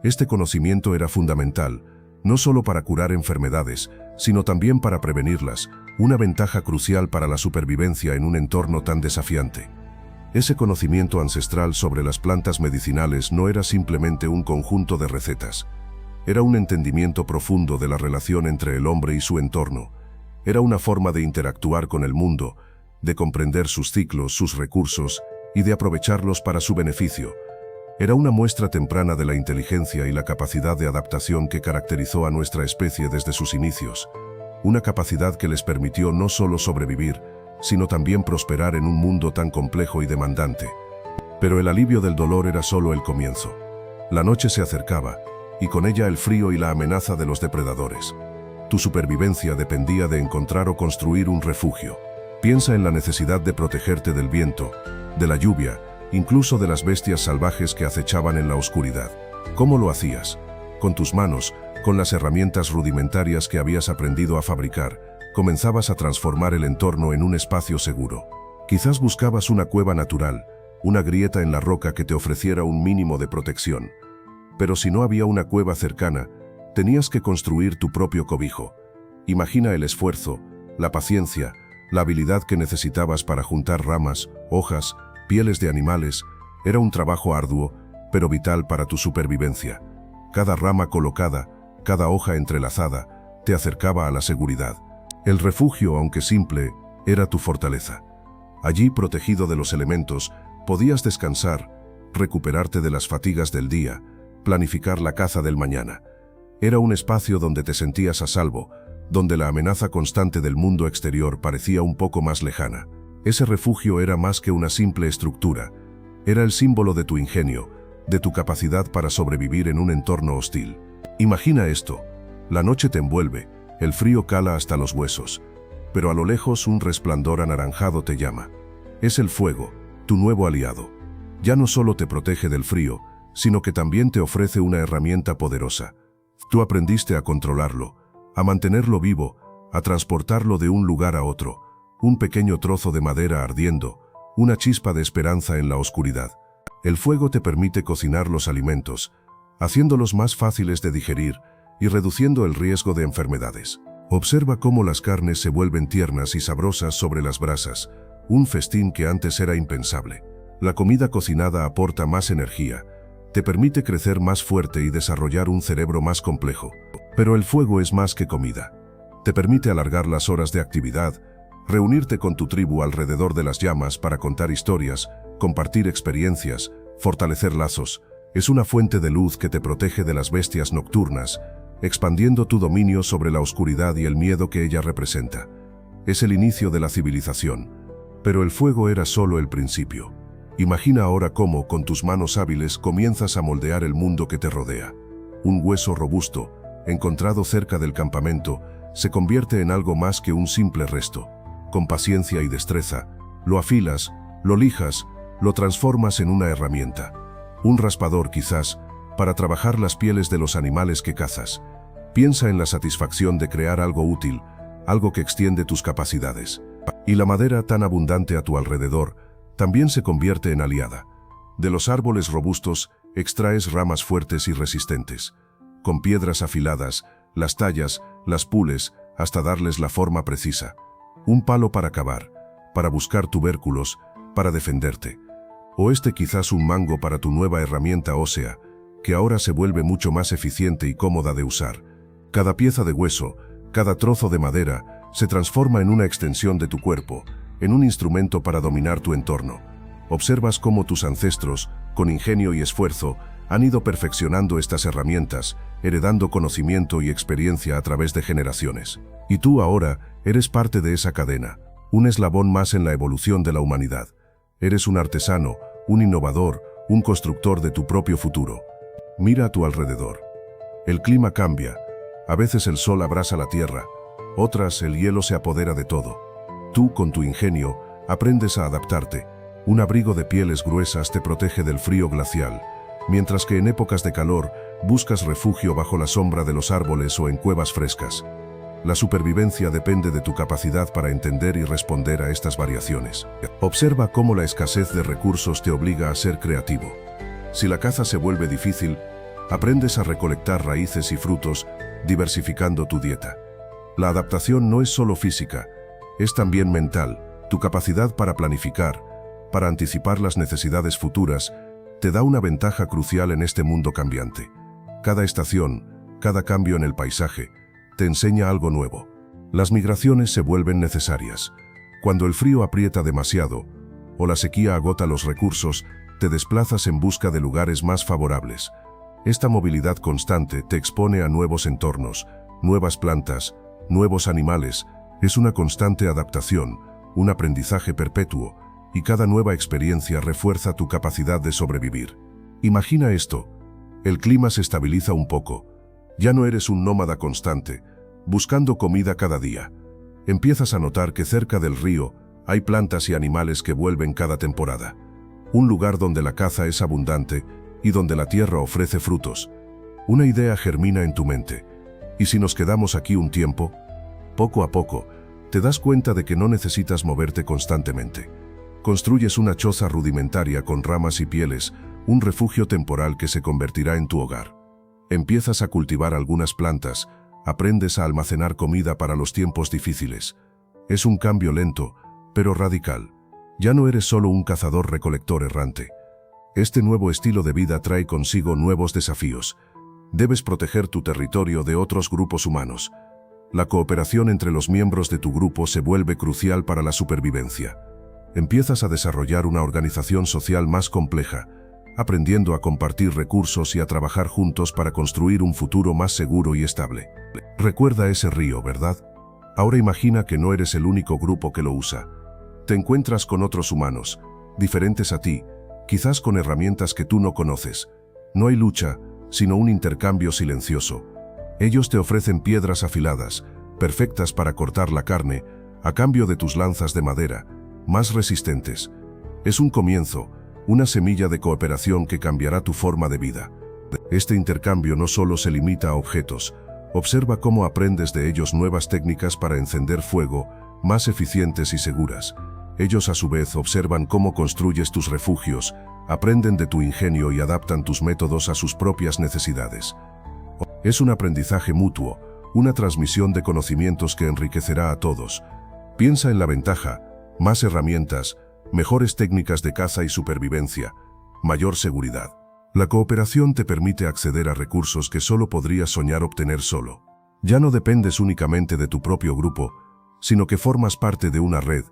Este conocimiento era fundamental, no solo para curar enfermedades, sino también para prevenirlas, una ventaja crucial para la supervivencia en un entorno tan desafiante. Ese conocimiento ancestral sobre las plantas medicinales no era simplemente un conjunto de recetas. Era un entendimiento profundo de la relación entre el hombre y su entorno. Era una forma de interactuar con el mundo, de comprender sus ciclos, sus recursos, y de aprovecharlos para su beneficio. Era una muestra temprana de la inteligencia y la capacidad de adaptación que caracterizó a nuestra especie desde sus inicios. Una capacidad que les permitió no solo sobrevivir, sino también prosperar en un mundo tan complejo y demandante. Pero el alivio del dolor era solo el comienzo. La noche se acercaba, y con ella el frío y la amenaza de los depredadores. Tu supervivencia dependía de encontrar o construir un refugio. Piensa en la necesidad de protegerte del viento, de la lluvia, incluso de las bestias salvajes que acechaban en la oscuridad. ¿Cómo lo hacías? Con tus manos, con las herramientas rudimentarias que habías aprendido a fabricar, comenzabas a transformar el entorno en un espacio seguro. Quizás buscabas una cueva natural, una grieta en la roca que te ofreciera un mínimo de protección. Pero si no había una cueva cercana, tenías que construir tu propio cobijo. Imagina el esfuerzo, la paciencia, la habilidad que necesitabas para juntar ramas, hojas, pieles de animales, Era un trabajo arduo, pero vital para tu supervivencia. Cada rama colocada, cada hoja entrelazada, te acercaba a la seguridad. El refugio, aunque simple, era tu fortaleza. Allí, protegido de los elementos, podías descansar, recuperarte de las fatigas del día, planificar la caza del mañana. Era un espacio donde te sentías a salvo, donde la amenaza constante del mundo exterior parecía un poco más lejana. Ese refugio era más que una simple estructura. Era el símbolo de tu ingenio, de tu capacidad para sobrevivir en un entorno hostil. Imagina esto. La noche te envuelve, el frío cala hasta los huesos, pero a lo lejos un resplandor anaranjado te llama. Es el fuego, tu nuevo aliado. Ya no solo te protege del frío, sino que también te ofrece una herramienta poderosa. Tú aprendiste a controlarlo, a mantenerlo vivo, a transportarlo de un lugar a otro, un pequeño trozo de madera ardiendo, una chispa de esperanza en la oscuridad. El fuego te permite cocinar los alimentos, haciéndolos más fáciles de digerir y reduciendo el riesgo de enfermedades. Observa cómo las carnes se vuelven tiernas y sabrosas sobre las brasas, un festín que antes era impensable. La comida cocinada aporta más energía, te permite crecer más fuerte y desarrollar un cerebro más complejo. Pero el fuego es más que comida. Te permite alargar las horas de actividad, reunirte con tu tribu alrededor de las llamas para contar historias, compartir experiencias, fortalecer lazos. Es una fuente de luz que te protege de las bestias nocturnas, expandiendo tu dominio sobre la oscuridad y el miedo que ella representa. Es el inicio de la civilización. Pero el fuego era solo el principio. Imagina ahora cómo, con tus manos hábiles, comienzas a moldear el mundo que te rodea. Un hueso robusto, encontrado cerca del campamento, se convierte en algo más que un simple resto. Con paciencia y destreza, lo afilas, lo lijas, lo transformas en una herramienta. Un raspador, quizás, para trabajar las pieles de los animales que cazas. Piensa en la satisfacción de crear algo útil, algo que extiende tus capacidades. Y la madera tan abundante a tu alrededor también se convierte en aliada. De los árboles robustos extraes ramas fuertes y resistentes. Con piedras afiladas, las tallas, las pules, hasta darles la forma precisa. Un palo para cavar, para buscar tubérculos, para defenderte. O quizás un mango para tu nueva herramienta ósea, que ahora se vuelve mucho más eficiente y cómoda de usar. Cada pieza de hueso, cada trozo de madera, se transforma en una extensión de tu cuerpo, en un instrumento para dominar tu entorno. Observas cómo tus ancestros, con ingenio y esfuerzo, han ido perfeccionando estas herramientas, heredando conocimiento y experiencia a través de generaciones. Y tú ahora eres parte de esa cadena, un eslabón más en la evolución de la humanidad. Eres un artesano, un innovador, un constructor de tu propio futuro. Mira a tu alrededor. El clima cambia. A veces el sol abrasa la tierra, otras el hielo se apodera de todo. Tú, con tu ingenio, aprendes a adaptarte. Un abrigo de pieles gruesas te protege del frío glacial, mientras que en épocas de calor buscas refugio bajo la sombra de los árboles o en cuevas frescas. La supervivencia depende de tu capacidad para entender y responder a estas variaciones. Observa cómo la escasez de recursos te obliga a ser creativo. Si la caza se vuelve difícil, aprendes a recolectar raíces y frutos, diversificando tu dieta. La adaptación no es solo física, es también mental. Tu capacidad para planificar, para anticipar las necesidades futuras, te da una ventaja crucial en este mundo cambiante. Cada estación, cada cambio en el paisaje, te enseña algo nuevo. Las migraciones se vuelven necesarias. Cuando el frío aprieta demasiado, o la sequía agota los recursos, te desplazas en busca de lugares más favorables. Esta movilidad constante te expone a nuevos entornos, nuevas plantas, nuevos animales. Es una constante adaptación, un aprendizaje perpetuo, y cada nueva experiencia refuerza tu capacidad de sobrevivir. Imagina esto. El clima se estabiliza un poco. Ya no eres un nómada constante, buscando comida cada día. Empiezas a notar que cerca del río hay plantas y animales que vuelven cada temporada. Un lugar donde la caza es abundante y donde la tierra ofrece frutos. Una idea germina en tu mente. ¿Y si nos quedamos aquí un tiempo? Poco a poco, te das cuenta de que no necesitas moverte constantemente. Construyes una choza rudimentaria con ramas y pieles, un refugio temporal que se convertirá en tu hogar. Empiezas a cultivar algunas plantas, aprendes a almacenar comida para los tiempos difíciles. Es un cambio lento, pero radical. Ya no eres solo un cazador-recolector errante. Este nuevo estilo de vida trae consigo nuevos desafíos. Debes proteger tu territorio de otros grupos humanos. La cooperación entre los miembros de tu grupo se vuelve crucial para la supervivencia. Empiezas a desarrollar una organización social más compleja, aprendiendo a compartir recursos y a trabajar juntos para construir un futuro más seguro y estable. Recuerda ese río, ¿verdad? Ahora imagina que no eres el único grupo que lo usa. Te encuentras con otros humanos, diferentes a ti, quizás con herramientas que tú no conoces. No hay lucha, sino un intercambio silencioso. Ellos te ofrecen piedras afiladas, perfectas para cortar la carne, a cambio de tus lanzas de madera, más resistentes. Es un comienzo, una semilla de cooperación que cambiará tu forma de vida. Este intercambio no solo se limita a objetos. Observa cómo aprendes de ellos nuevas técnicas para encender fuego, más eficientes y seguras. Ellos a su vez observan cómo construyes tus refugios, aprenden de tu ingenio y adaptan tus métodos a sus propias necesidades. Es un aprendizaje mutuo, una transmisión de conocimientos que enriquecerá a todos. Piensa en la ventaja: más herramientas, mejores técnicas de caza y supervivencia, mayor seguridad. La cooperación te permite acceder a recursos que solo podrías soñar obtener solo. Ya no dependes únicamente de tu propio grupo, sino que formas parte de una red,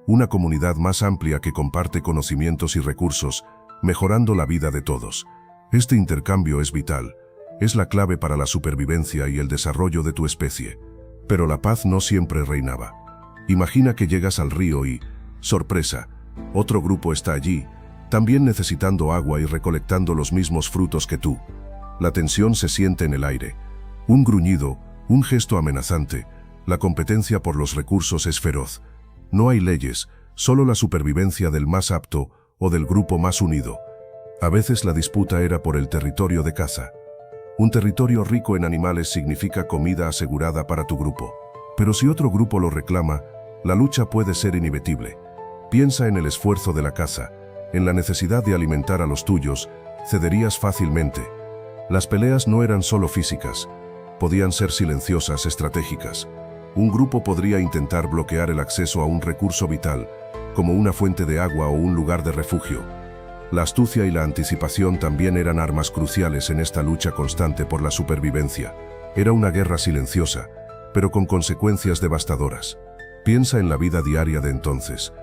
una comunidad más amplia que comparte conocimientos y recursos, mejorando la vida de todos. Este intercambio es vital, es la clave para la supervivencia y el desarrollo de tu especie. Pero la paz no siempre reinaba. Imagina que llegas al río y, sorpresa, otro grupo está allí, también necesitando agua y recolectando los mismos frutos que tú. La tensión se siente en el aire. Un gruñido, un gesto amenazante. La competencia por los recursos es feroz. No hay leyes, solo la supervivencia del más apto o del grupo más unido. A veces la disputa era por el territorio de caza. Un territorio rico en animales significa comida asegurada para tu grupo. Pero si otro grupo lo reclama, la lucha puede ser inevitable. Piensa en el esfuerzo de la caza, en la necesidad de alimentar a los tuyos, cederías fácilmente. Las peleas no eran solo físicas, podían ser silenciosas, estratégicas. Un grupo podría intentar bloquear el acceso a un recurso vital, como una fuente de agua o un lugar de refugio. La astucia y la anticipación también eran armas cruciales en esta lucha constante por la supervivencia. Era una guerra silenciosa, pero con consecuencias devastadoras. Piensa en la vida diaria de entonces.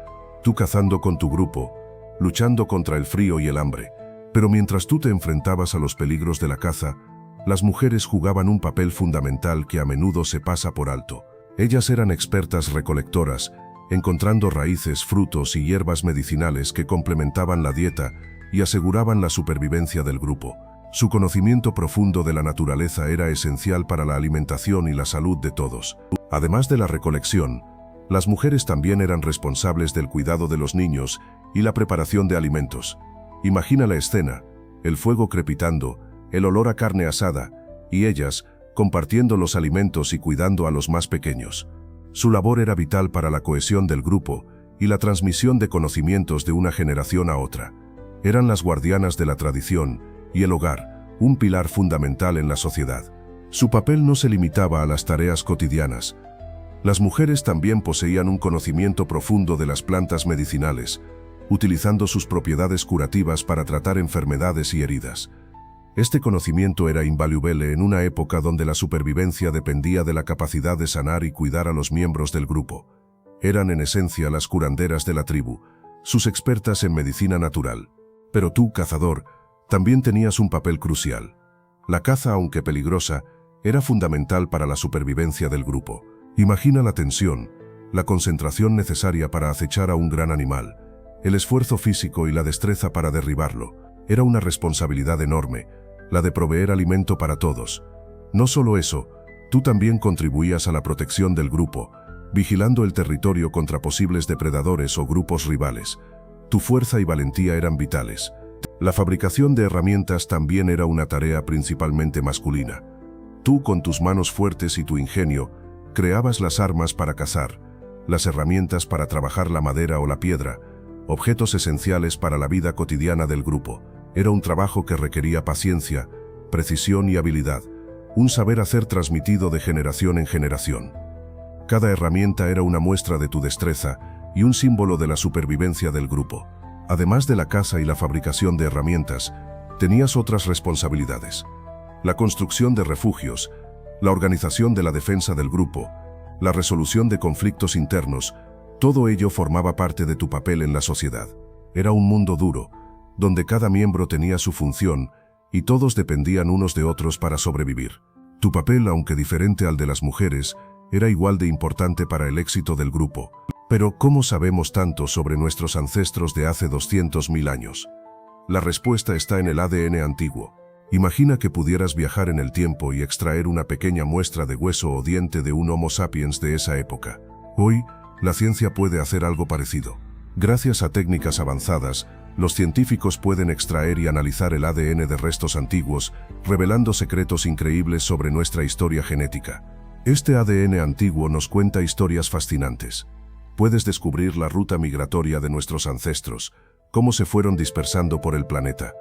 Tú cazando con tu grupo, luchando contra el frío y el hambre. Pero mientras tú te enfrentabas a los peligros de la caza, las mujeres jugaban un papel fundamental que a menudo se pasa por alto. Ellas eran expertas recolectoras, encontrando raíces, frutos y hierbas medicinales que complementaban la dieta y aseguraban la supervivencia del grupo. Su conocimiento profundo de la naturaleza era esencial para la alimentación y la salud de todos. Además de la recolección, las mujeres también eran responsables del cuidado de los niños y la preparación de alimentos. Imagina la escena, el fuego crepitando, el olor a carne asada, y ellas compartiendo los alimentos y cuidando a los más pequeños. Su labor era vital para la cohesión del grupo y la transmisión de conocimientos de una generación a otra. Eran las guardianas de la tradición y el hogar, un pilar fundamental en la sociedad. Su papel no se limitaba a las tareas cotidianas. Las mujeres también poseían un conocimiento profundo de las plantas medicinales, utilizando sus propiedades curativas para tratar enfermedades y heridas. Este conocimiento era invaluable en una época donde la supervivencia dependía de la capacidad de sanar y cuidar a los miembros del grupo. Eran en esencia las curanderas de la tribu, sus expertas en medicina natural. Pero tú, cazador, también tenías un papel crucial. La caza, aunque peligrosa, era fundamental para la supervivencia del grupo. Imagina la tensión, la concentración necesaria para acechar a un gran animal, el esfuerzo físico y la destreza para derribarlo. Era una responsabilidad enorme, la de proveer alimento para todos. No solo eso, tú también contribuías a la protección del grupo, vigilando el territorio contra posibles depredadores o grupos rivales. Tu fuerza y valentía eran vitales. La fabricación de herramientas también era una tarea principalmente masculina. Tú, con tus manos fuertes y tu ingenio, creabas las armas para cazar, las herramientas para trabajar la madera o la piedra, objetos esenciales para la vida cotidiana del grupo. Era un trabajo que requería paciencia, precisión y habilidad, un saber hacer transmitido de generación en generación. Cada herramienta era una muestra de tu destreza y un símbolo de la supervivencia del grupo. Además de la caza y la fabricación de herramientas, tenías otras responsabilidades. La construcción de refugios, la organización de la defensa del grupo, la resolución de conflictos internos, todo ello formaba parte de tu papel en la sociedad. Era un mundo duro, donde cada miembro tenía su función y todos dependían unos de otros para sobrevivir. Tu papel, aunque diferente al de las mujeres, era igual de importante para el éxito del grupo. Pero, ¿cómo sabemos tanto sobre nuestros ancestros de hace 200.000 años? La respuesta está en el ADN antiguo. Imagina que pudieras viajar en el tiempo y extraer una pequeña muestra de hueso o diente de un Homo sapiens de esa época. Hoy, la ciencia puede hacer algo parecido. Gracias a técnicas avanzadas, los científicos pueden extraer y analizar el ADN de restos antiguos, revelando secretos increíbles sobre nuestra historia genética. Este ADN antiguo nos cuenta historias fascinantes. Puedes descubrir la ruta migratoria de nuestros ancestros, cómo se fueron dispersando por el planeta.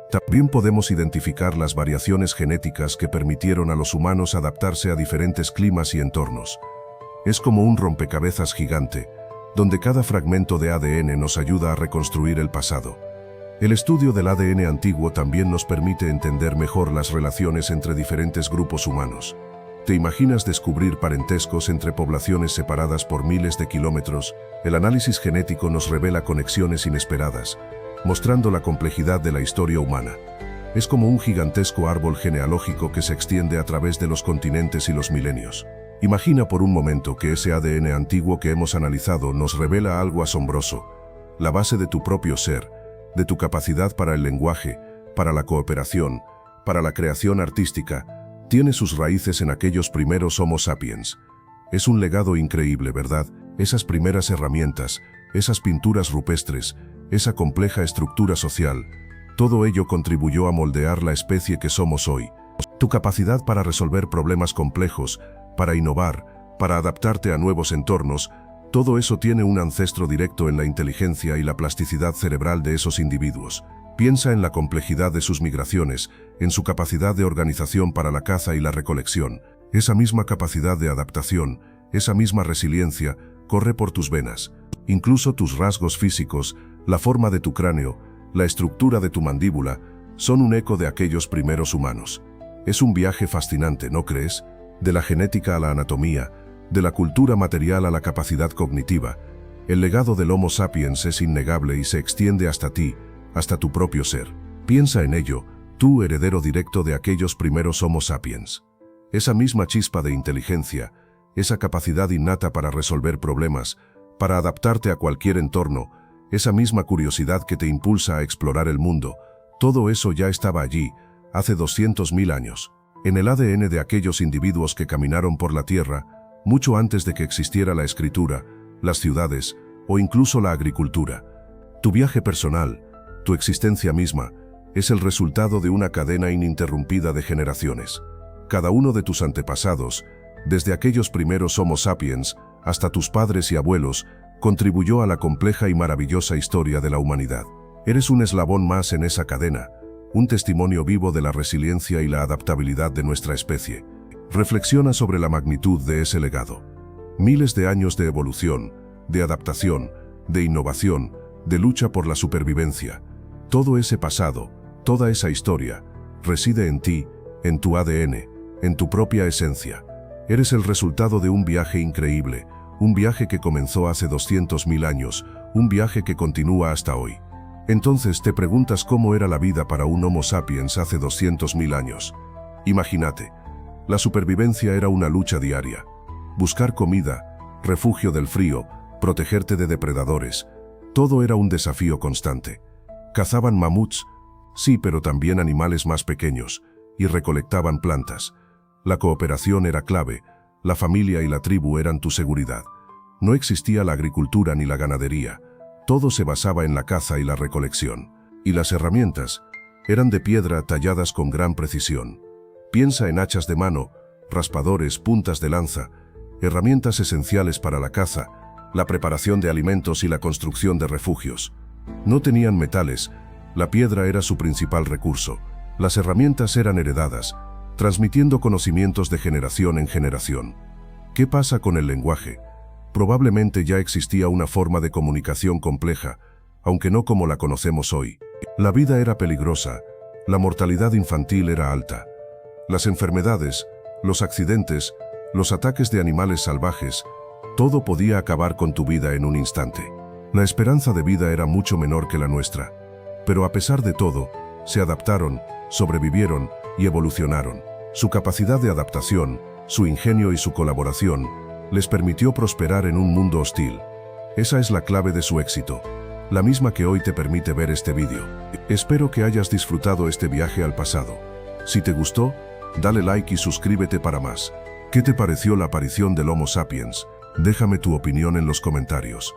También podemos identificar las variaciones genéticas que permitieron a los humanos adaptarse a diferentes climas y entornos. Es como un rompecabezas gigante, donde cada fragmento de ADN nos ayuda a reconstruir el pasado. El estudio del ADN antiguo también nos permite entender mejor las relaciones entre diferentes grupos humanos. ¿Te imaginas descubrir parentescos entre poblaciones separadas por miles de kilómetros? El análisis genético nos revela conexiones inesperadas, mostrando la complejidad de la historia humana. Es como un gigantesco árbol genealógico que se extiende a través de los continentes y los milenios. Imagina por un momento que ese ADN antiguo que hemos analizado nos revela algo asombroso, la base de tu propio ser, de tu capacidad para el lenguaje, para la cooperación, para la creación artística, tiene sus raíces en aquellos primeros Homo sapiens. Es un legado increíble, ¿verdad? Esas primeras herramientas, esas pinturas rupestres, esa compleja estructura social, todo ello contribuyó a moldear la especie que somos hoy. Tu capacidad para resolver problemas complejos, para innovar, para adaptarte a nuevos entornos, todo eso tiene un ancestro directo en la inteligencia y la plasticidad cerebral de esos individuos. Piensa en la complejidad de sus migraciones, en su capacidad de organización para la caza y la recolección. Esa misma capacidad de adaptación, esa misma resiliencia, corre por tus venas. Incluso tus rasgos físicos, la forma de tu cráneo, la estructura de tu mandíbula, son un eco de aquellos primeros humanos. Es un viaje fascinante, ¿no crees? De la genética a la anatomía, de la cultura material a la capacidad cognitiva. El legado del Homo sapiens es innegable y se extiende hasta ti, hasta tu propio ser. Piensa en ello, tú heredero directo de aquellos primeros Homo sapiens. Esa misma chispa de inteligencia, esa capacidad innata para resolver problemas, para adaptarte a cualquier entorno, esa misma curiosidad que te impulsa a explorar el mundo, todo eso ya estaba allí, hace 200.000 años. En el ADN de aquellos individuos que caminaron por la Tierra, mucho antes de que existiera la escritura, las ciudades o incluso la agricultura. Tu viaje personal, tu existencia misma, es el resultado de una cadena ininterrumpida de generaciones. Cada uno de tus antepasados, desde aquellos primeros Homo sapiens hasta tus padres y abuelos, contribuyó a la compleja y maravillosa historia de la humanidad. Eres un eslabón más en esa cadena, un testimonio vivo de la resiliencia y la adaptabilidad de nuestra especie. Reflexiona sobre la magnitud de ese legado. Miles de años de evolución, de adaptación, de innovación, de lucha por la supervivencia. Todo ese pasado, toda esa historia, reside en ti, en tu ADN, en tu propia esencia. Eres el resultado de un viaje increíble, un viaje que comenzó hace 200.000 años, un viaje que continúa hasta hoy. Entonces te preguntas cómo era la vida para un Homo sapiens hace 200.000 años. Imagínate, la supervivencia era una lucha diaria. Buscar comida, refugio del frío, protegerte de depredadores, todo era un desafío constante. Cazaban mamuts, sí, pero también animales más pequeños, y recolectaban plantas. La cooperación era clave, la familia y la tribu eran tu seguridad. No existía la agricultura ni la ganadería. Todo se basaba en la caza y la recolección. Y las herramientas eran de piedra talladas con gran precisión. Piensa en hachas de mano, raspadores, puntas de lanza, herramientas esenciales para la caza, la preparación de alimentos y la construcción de refugios. No tenían metales, la piedra era su principal recurso. Las herramientas eran heredadas, transmitiendo conocimientos de generación en generación. ¿Qué pasa con el lenguaje? Probablemente ya existía una forma de comunicación compleja, aunque no como la conocemos hoy. La vida era peligrosa, la mortalidad infantil era alta. Las enfermedades, los accidentes, los ataques de animales salvajes, todo podía acabar con tu vida en un instante. La esperanza de vida era mucho menor que la nuestra. Pero a pesar de todo, se adaptaron, sobrevivieron y evolucionaron. Su capacidad de adaptación, su ingenio y su colaboración les permitió prosperar en un mundo hostil. Esa es la clave de su éxito, la misma que hoy te permite ver este vídeo. Espero que hayas disfrutado este viaje al pasado. Si te gustó, dale like y suscríbete para más. ¿Qué te pareció la aparición del Homo sapiens? Déjame tu opinión en los comentarios.